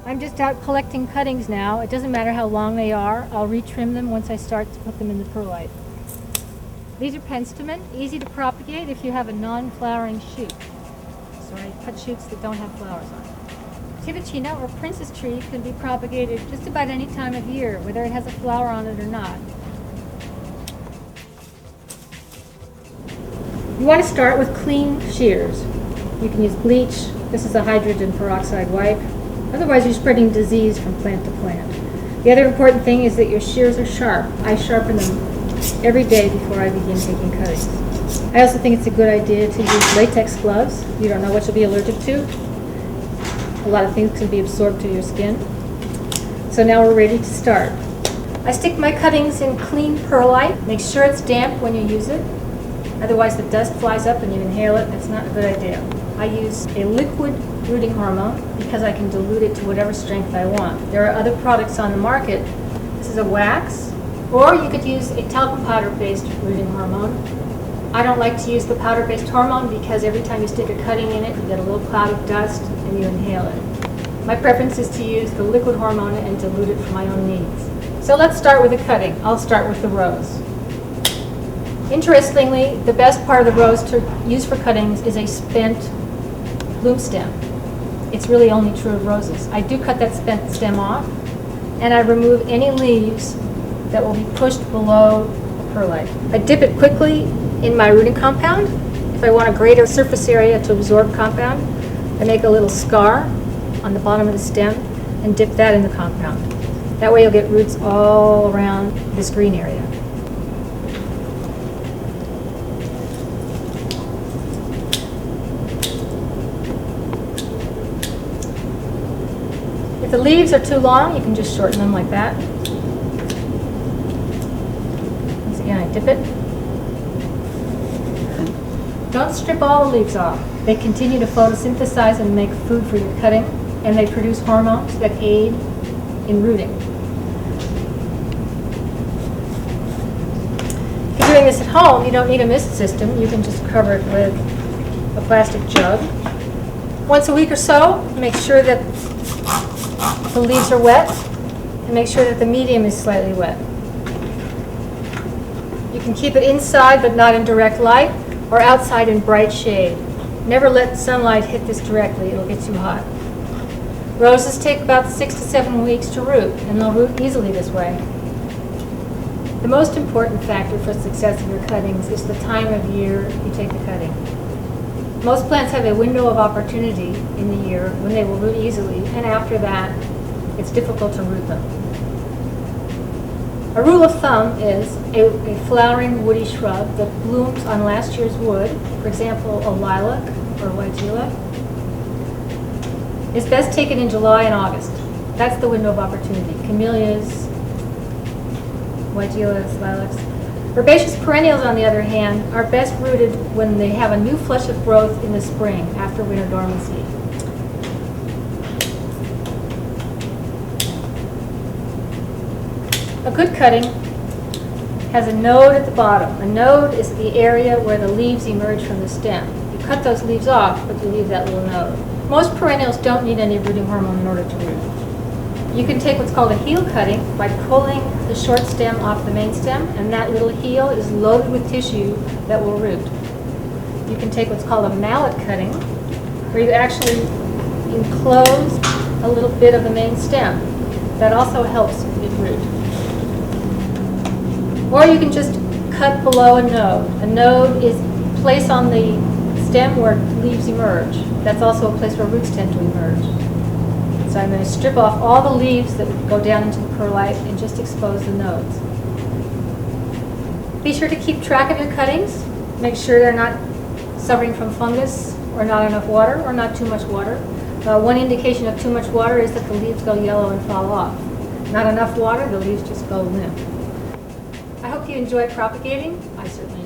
I'm just out collecting cuttings now. It doesn't matter how long they are. I'll retrim them once I start to put them in the perlite. These are penstemon, easy to propagate if you have a non-flowering shoot. So I cut shoots that don't have flowers on. Tibicina or princess tree can be propagated just about any time of year, whether it has a flower on it or not. You want to start with clean shears. You can use bleach. This is a hydrogen peroxide wipe. Otherwise, you're spreading disease from plant to plant. The other important thing is that your shears are sharp. I sharpen them every day before I begin taking cuttings. I also think it's a good idea to use latex gloves. You don't know what you'll be allergic to. A lot of things can be absorbed to your skin. So now we're ready to start. I stick my cuttings in clean perlite. Make sure it's damp when you use it. Otherwise the dust flies up and you inhale it, and it's not a good idea. I use a liquid rooting hormone because I can dilute it to whatever strength I want. There are other products on the market. This is a wax, or you could use a talcum powder-based rooting hormone. I don't like to use the powder-based hormone because every time you stick a cutting in it, you get a little cloud of dust and you inhale it. My preference is to use the liquid hormone and dilute it for my own needs. So let's start with the cutting. I'll start with the rose. Interestingly, the best part of the rose to use for cuttings is a spent bloom stem. It's really only true of roses. I do cut that spent stem off, and I remove any leaves that will be pushed below the perlite. I dip it quickly in my rooting compound. If I want a greater surface area to absorb compound, I make a little scar on the bottom of the stem and dip that in the compound. That way you'll get roots all around this green area. If the leaves are too long, you can just shorten them like that. Once again, I dip it. Don't strip all the leaves off. They continue to photosynthesize and make food for your cutting, and they produce hormones that aid in rooting. If you're doing this at home, you don't need a mist system. You can just cover it with a plastic jug. Once a week or so, make sure that the leaves are wet, and make sure that the medium is slightly wet. You can keep it inside but not in direct light, or outside in bright shade. Never let sunlight hit this directly, it'll get too hot. Roses take about 6 to 7 weeks to root, and they'll root easily this way. The most important factor for success of your cuttings is the time of year you take the cutting. Most plants have a window of opportunity in the year when they will root easily, and after that, it's difficult to root them. A rule of thumb is a flowering woody shrub that blooms on last year's wood, for example, a lilac or weigela, is best taken in July and August. That's the window of opportunity. Camellias, weigelas, lilacs. Herbaceous perennials, on the other hand, are best rooted when they have a new flush of growth in the spring after winter dormancy. A good cutting has a node at the bottom. A node is the area where the leaves emerge from the stem. You cut those leaves off, but you leave that little node. Most perennials don't need any rooting hormone in order to root. You can take what's called a heel cutting by pulling the short stem off the main stem, and that little heel is loaded with tissue that will root. You can take what's called a mallet cutting, where you actually enclose a little bit of the main stem. That also helps it root. Or you can just cut below a node. A node is a place on the stem where leaves emerge. That's also a place where roots tend to emerge. So I'm going to strip off all the leaves that go down into the perlite and just expose the nodes. Be sure to keep track of your cuttings. Make sure they're not suffering from fungus or not enough water or not too much water. One indication of too much water is that the leaves go yellow and fall off. Not enough water, the leaves just go limp. I hope you enjoy propagating. I certainly